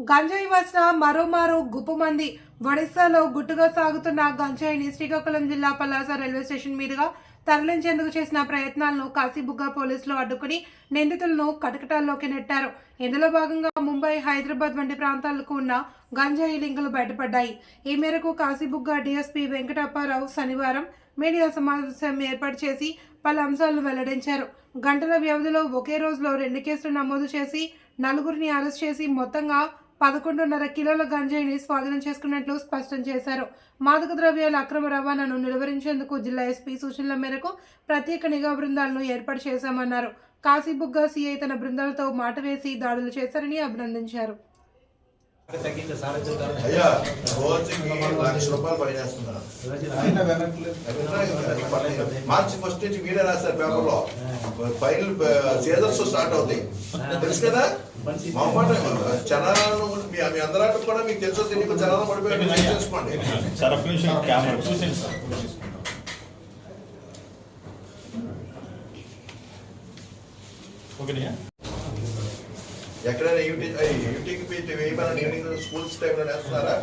గంజాయి వాసన మరోమారు గుప్పమంది. ఒడిశాలో గుట్టుగా సాగుతున్న గంజాయిని శ్రీకాకుళం జిల్లా పలాస రైల్వే స్టేషన్ మీదుగా తరలించేందుకు చేసిన ప్రయత్నాలను కాశీబుగ్గ పోలీసులు అడ్డుకుని నిందితులను కటకటాల్లోకి నెట్టారు. ఇందులో భాగంగా ముంబై, హైదరాబాద్ వంటి ప్రాంతాలకు ఉన్న గంజాయి లింకులు బయటపడ్డాయి. ఈ మేరకు కాశీబుగ్గ డీఎస్పీ వెంకటప్పారావు శనివారం మీడియా సమావేశం ఏర్పాటు చేసి పలు అంశాలను వెల్లడించారు. గంటల వ్యవధిలో ఒకే రోజులో 2 కేసులు నమోదు చేసి 4గురిని అరెస్ట్ చేసి మొత్తంగా 11.5 కిలోల గంజాయిని స్వాధీనం చేసుకున్నట్లు స్పష్టం చేశారు. మాదక ద్రవ్యాల అక్రమ రవాణాను నిలువరించేందుకు జిల్లా ఎస్పీ సూచనల మేరకు ప్రత్యేక నిఘా బృందాలను ఏర్పాటు చేశామన్నారు. కాశీబుగ్గ సీఐ తన బృందాలతో మాట వేసి దాడులు చేశారని అభినందించారు. మార్చి 1 నుంచి వీడే రాస్తారు పేపర్లో ఫైనల్ సీజర్స్ స్టార్ట్ అవుతాయి తెలుసు కదా. మా మాట చలానాలు మీ అందరాటు కూడా మీకు తెలుసో తెలియక చలానా పడిపోయి చేసుకోండి. ఎక్కడైనా యూటీకి వేయమని ఈవినింగ్ స్కూల్స్ టైంలో వేస్తున్నారా?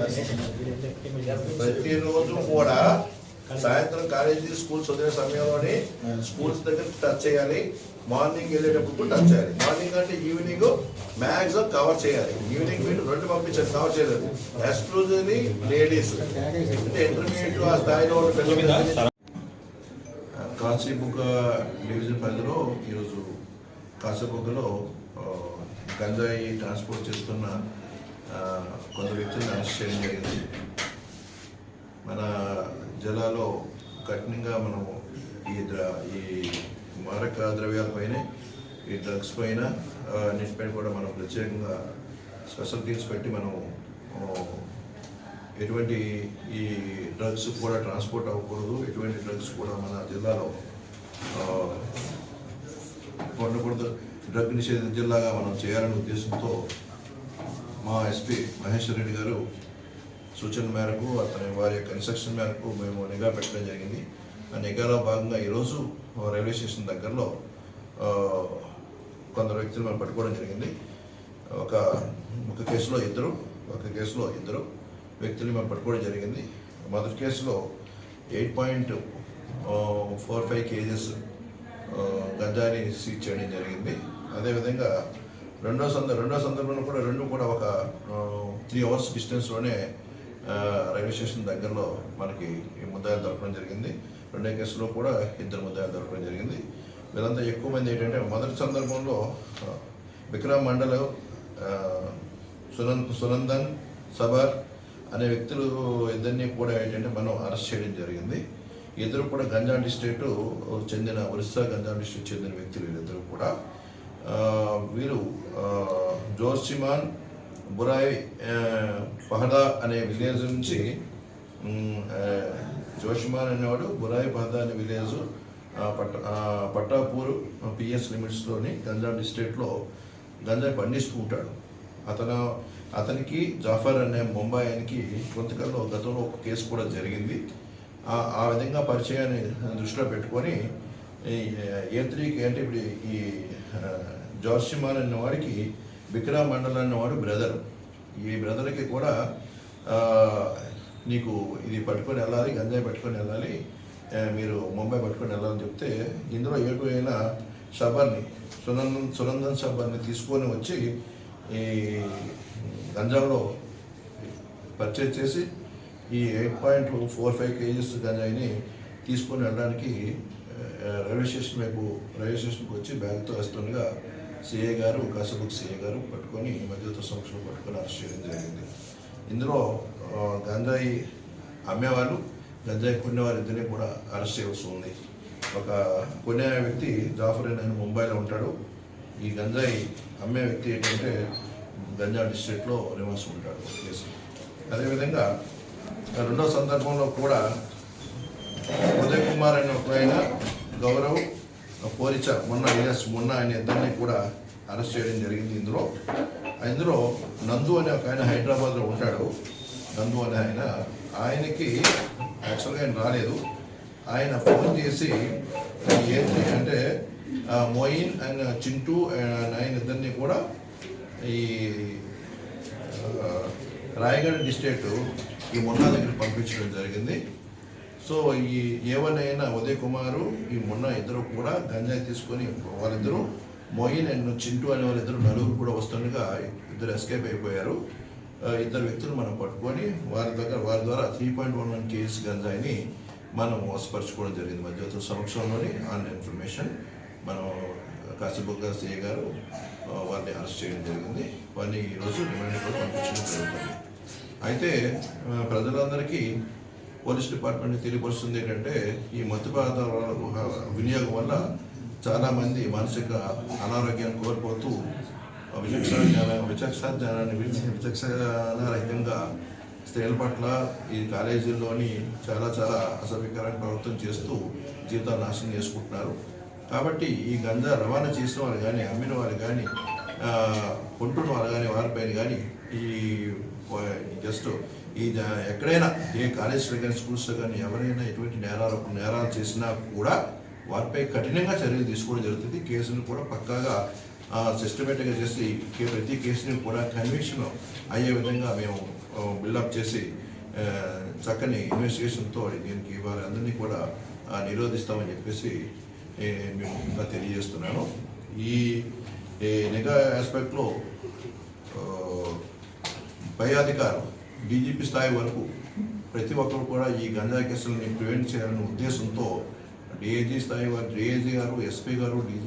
ప్రతిరోజు కూడా సాయంత్రం కాలేజీ స్కూల్స్ వదిలే సమయంలోనే స్కూల్స్ దగ్గర టచ్ చేయాలి. మార్నింగ్ వెళ్ళేటప్పుడు టచ్ చేయాలి. మార్నింగ్ అంటే ఈవినింగ్ మ్యాక్సిమం కవర్ చేయాలి. ఈవినింగ్ మీరు 2 పంపించాలి, కవర్ చేయలేదు. ఎక్స్క్లూజివ్లీ లేడీస్ అంటే ఇంటర్మీడియట్ ఆ స్థాయిలో పిల్లలు. కాశీబుగ్గ డివిజన్ పరిధిలో ఈరోజు కాశీబుగ్గలో గంజాయి ట్రాన్స్పోర్ట్ చేస్తున్న కొందరు వ్యక్తులను అరెస్ట్ చేయడం జరిగింది. మన జిల్లాలో కఠినంగా మనము ఈ మారక ద్రవ్యాలపైన, ఈ డ్రగ్స్ పైన అన్నిటిపైన కూడా మనం ప్రత్యేకంగా స్పెషల్ టీమ్స్ పెట్టి మనము ఎటువంటి ఈ డ్రగ్స్ కూడా ట్రాన్స్పోర్ట్ అవ్వకూడదు, ఎటువంటి డ్రగ్స్ కూడా మన జిల్లాలో ఉండకూడదు, డ్రగ్ నిషేధ జిల్లాగా మనం చేయాలనే ఉద్దేశంతో మా ఎస్పీ మహేశ్వర్ రెడ్డి గారు సూచన మేరకు వారి యొక్క ఇన్స్ట్రక్షన్ మేరకు మేము నిఘా పెట్టడం జరిగింది. ఆ నిఘాలో భాగంగా ఈరోజు రైల్వే స్టేషన్ దగ్గరలో కొందరు వ్యక్తులు మనం పట్టుకోవడం జరిగింది. ఒక కేసులో ఇద్దరు వ్యక్తులు మనం పట్టుకోవడం జరిగింది. మొదటి కేసులో 8.45 kgs గంజాయిని సీజ్ చేయడం జరిగింది. అదేవిధంగా రెండో సందర్భంలో కూడా రెండు కూడా ఒక 3 hours డిస్టెన్స్లోనే రైల్వే స్టేషన్ దగ్గరలో మనకి ఈ ముద్దాయిలు దొరకడం జరిగింది. రెండో కేసులో కూడా 2 ముద్దాయిలు దొరకడం జరిగింది. వీళ్ళంతా ఎక్కువ మంది ఏంటంటే మొదటి సందర్భంలో విక్రమ్ మండల్, సునందన్ సబర్ అనే వ్యక్తులు ఇద్దరిని కూడా ఏంటంటే మనం అరెస్ట్ చేయడం జరిగింది. ఇద్దరు కూడా గంజాం డిస్ట్రిక్ట్ చెందిన ఒరిస్సా గంజాం డిస్ట్రిక్ట్ చెందిన వ్యక్తులు వీళ్ళిద్దరు కూడా. వీరు జోర్సిమాన్ బురాయ్ పహదా అనే విలేజ్ నుంచి జోషిమాన్ అనేవాడు బురాయ్ పహదా అనే విలేజ్ పట్టాపూర్ పిఎస్ లిమిట్స్లోని గంజాం డిస్ట్రిక్ట్లో గంజాయి పండిస్తూ ఉంటాడు. అతనికి జాఫర్ అనే ముంబై ఆయనకి కొంతకాలంలో గతంలో ఒక కేసు కూడా జరిగింది. ఆ విధంగా పరిచయాన్ని దృష్టిలో పెట్టుకొని A3కి అంటే ఇప్పుడు ఈ జోర్షిమాన్ అన్నవాడికి విక్రమ్ మండల్ అన్నవాడు బ్రదర్. ఈ బ్రదర్కి కూడా నీకు ఇది పట్టుకొని వెళ్ళాలి, గంజాయి పట్టుకొని వెళ్ళాలి, మీరు ముంబై పట్టుకొని వెళ్ళాలని చెప్తే ఇందులో ఏటు అయిన షబర్ని సునందన్ షబర్ని తీసుకొని వచ్చి ఈ గంజాలో పర్చేజ్ చేసి ఈ 8.45 kgs గంజాయిని తీసుకొని వెళ్ళడానికి రైల్వే స్టేషన్కి వచ్చి బ్యాగ్తో వస్తుండగా సిఐ గారు, కాశీబుగ్గ సిఐ గారు పట్టుకొని మధ్యవర్తి సమక్షంలో పట్టుకొని అరెస్ట్ చేయడం జరిగింది. ఇందులో గంజాయి అమ్మేవాళ్ళు, గంజాయి కొనేవారు ఇద్దరిని కూడా అరెస్ట్ చేయవలసి ఉంది. ఒక కొనే వ్యక్తి జాఫర్ అని ముంబైలో ఉంటాడు. ఈ గంజాయి అమ్మే వ్యక్తి ఏంటంటే గంజాం డిస్ట్రిక్ట్లో నివాసం ఉంటాడు కేసు. అదేవిధంగా రెండో సందర్భంలో కూడా ఉదయ్ కుమార్ అనే ఒక ఆయన, గౌరవ్ పోరిచ మొన్న ఆయన ఇద్దరిని కూడా అరెస్ట్ చేయడం జరిగింది. ఇందులో నందు అనే ఒక ఆయన హైదరాబాద్లో ఉంటాడు. నందు అనే ఆయనకి యాక్చువల్గా ఆయన రాలేదు. ఆయన ఫోన్ చేసి ఏంటి అంటే మోయిన్ అండ్ చింటూ ఆయన ఇద్దరిని కూడా ఈ రాయగఢ డిస్ట్రిక్ట్ ఈ మొన్నా దగ్గర పంపించడం జరిగింది. సో ఈ A1 అయిన ఉదయ్ కుమారు ఈ మొన్న ఇద్దరు కూడా గంజాయి తీసుకొని వాళ్ళిద్దరూ మోయిన్ అండ్ చింటూ అనే వాళ్ళిద్దరు నలుగురు కూడా వస్తుండగా ఇద్దరు ఎస్కేప్ అయిపోయారు. ఇద్దరు వ్యక్తులు మనం పట్టుకొని వారి ద్వారా 3.11 kgs గంజాయిని మనం మోసపరచుకోవడం జరిగింది. మధ్యవర్తుల సమక్షంలోని ఆన్ ఇన్ఫర్మేషన్ మనం కాశీబుగ్గ సిఐ గారు వారిని అరెస్ట్ చేయడం జరిగింది. వారిని ఈరోజు రిమాండ్ కూడా పంపించడం జరుగుతుంది. అయితే ప్రజలందరికీ పోలీస్ డిపార్ట్మెంట్ తెలియపరుస్తుంది ఏంటంటే ఈ మత్తు పదార్థాల వినియోగం వల్ల చాలామంది మానసిక అనారోగ్యాన్ని కోల్పోతూ విచక్షణారహితంగా స్త్రీల పట్ల ఈ కాలేజీల్లోని చాలా అసభ్యకరమైన ప్రవర్తన చేస్తూ జీవితాలు నాశనం చేసుకుంటున్నారు. కాబట్టి ఈ గంజా రవాణా చేసిన వారు కానీ అమ్మిన వారు కానీ కొంటున్న వారు కానీ వారిపైన కానీ ఈ జస్ట్ ఈ ఎక్కడైనా ఏ కాలేజీలో కానీ స్కూల్స్లో కానీ ఎవరైనా ఎటువంటి నేరాలు చేసినా కూడా వారిపై కఠినంగా చర్యలు తీసుకోవడం జరుగుతుంది. కేసును కూడా పక్కాగా సిస్టమేటిక్గా చేసి ప్రతి కేసుని కూడా కన్విక్షన్ అయ్యే విధంగా మేము బిల్డప్ చేసి చక్కని ఇన్వెస్టిగేషన్తో దీనికి వారందరినీ కూడా నిరోధిస్తామని చెప్పేసి మేము ఇంకా తెలియజేస్తున్నాను. ఈ నిఘా ఆస్పెక్ట్లో పై అధికారులు డీజీపీ స్థాయి వరకు ప్రతి ఒక్కరు కూడా ఈ గంజా కేసులని ప్రివెంట్ చేయాలనే ఉద్దేశంతో డిఐజీ స్థాయి వారు డిఐజీ గారు, ఎస్పీ గారు, డీజీపీ